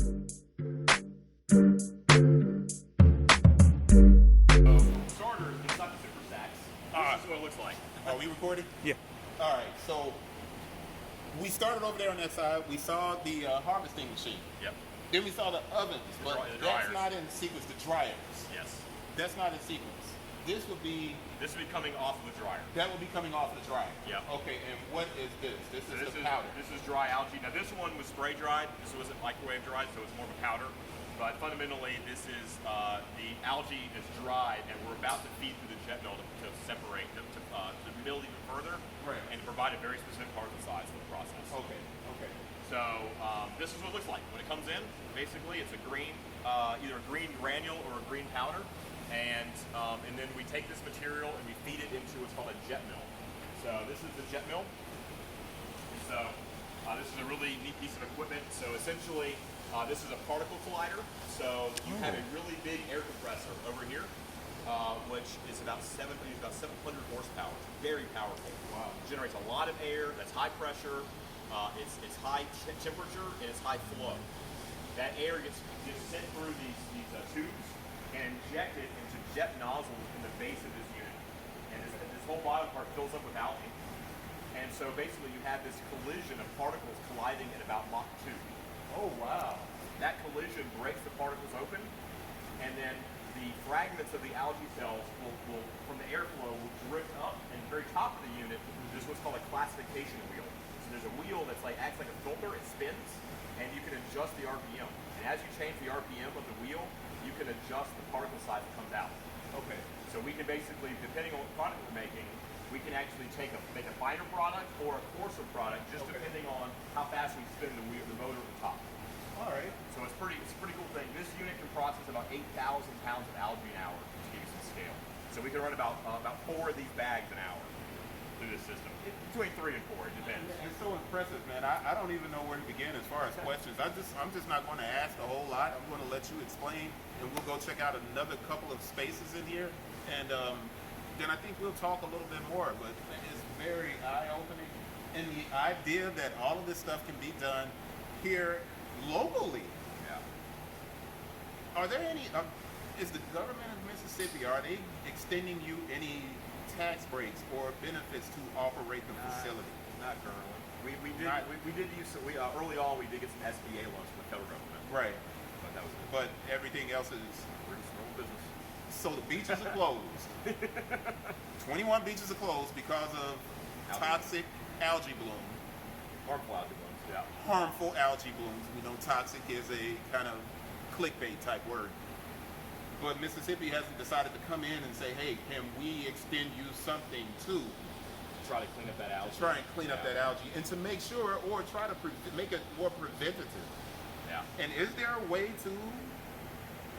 Starters, it's not the super stacks. This is what it looks like. Are we recording? Yeah. All right, so we started over there on that side. We saw the harvesting machine. Yep. Then we saw the ovens, but the that's dryers. not in sequence. The dryers. Yes. That's not in sequence. This would be coming off of the dryer. that would be coming off the dryer. Yep. Okay, and what is this? This So is the powder. This is dry algae. Now this one was spray dried. This wasn't microwave dried, so it's more of a powder. But fundamentally, this is the algae is dried, and we're about to feed through the jet mill to separate, to mill even further, Right. and provide a very specific particle size for the process. Okay. Okay. So this is what it looks like when it comes in. Basically, it's a green, either a green granule or a green powder, and then we take this material and we feed it into what's called a jet mill. So this is the jet mill. So this is a really neat piece of equipment. So essentially, this is a particle collider. So you have a really big air compressor over here, which is about 700 horsepower. It's very powerful. Wow. It generates a lot of air. That's high pressure. It's high temperature and it's high flow. That air gets sent through these tubes and injected into jet nozzles in the base of this unit. And this whole bottom part fills up with algae. And so basically you have this collision of particles colliding at about Mach 2. Oh wow. That collision breaks the particles open, and then the fragments of the algae cells will from the airflow, will drift up, and the very top of the unit, there's what's called a classification wheel. So there's a wheel that's acts like a filter, it spins, and you can adjust the RPM. And as you change the RPM of the wheel, you can adjust the particle size that comes out. Okay. So we can basically, depending on what product we're making, we can actually make a finer product or a coarser product, just depending on how fast we spin the motor at the top. All right. So it's a pretty cool thing. This unit can process about 8,000 pounds of algae an hour, to give you some scale. So we can run about 4 of these bags an hour through this system. Between 3 and 4, it depends. It's so impressive, man. I don't even know where to begin as far as questions. I'm just not going to ask a whole lot. I'm going to let you explain, and we'll go check out another couple of spaces in here, and then I think we'll talk a little bit more. But it's very eye-opening, and the idea that all of this stuff can be done here locally. Yeah. Are there any? Is the government of Mississippi, are they extending you any tax breaks or benefits to operate the facility? Not currently. We did use early on. We did get some SBA loans from the federal government. Right. But that was it. But everything else is. We're just normal business. So the beaches are closed. 21 beaches are closed because of toxic algae bloom. Harmful algae blooms. Yeah. Harmful algae blooms. We know toxic is a kind of clickbait type word. But Mississippi hasn't decided to come in and say, hey, can we extend you something to Try to clean up that algae. try and clean up that algae and to make sure, or try to make it more preventative. Yeah. And is there a way to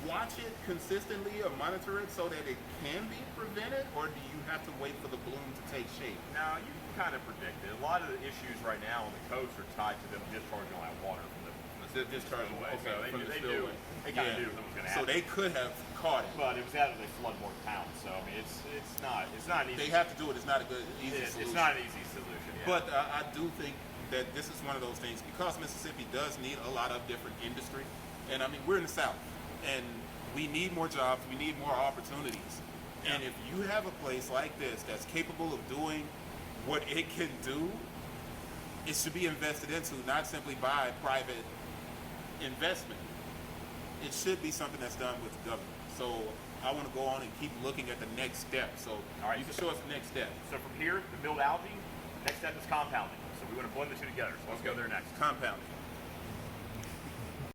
watch it consistently or monitor it so that it can be prevented, or do you have to wait for the bloom to take shape? Now, you can kind of predict it. A lot of the issues right now on the coast are tied to them discharging all that water from the Discharging away. okay, So from the they spillway. kind of knew something was going to So happen. they could have caught it. But it was after they flood more towns. So I mean, it's not an easy. They have to do it. It's not a good, easy solution. It's not an easy solution. Yeah. But I do think that this is one of those things, because Mississippi does need a lot of different industry. And I mean, we're in the South, and we need more jobs. We need more opportunities. Yeah. And if you have a place like this that's capable of doing what it can do, it should be invested into, not simply by private investment. It should be something that's done with the government. So I want to go on and keep looking at the next step. So All right, you can show us the next step. So from here, the milled algae, next step is compounding. So we want to blend the two together. So let's go there next. Compounding.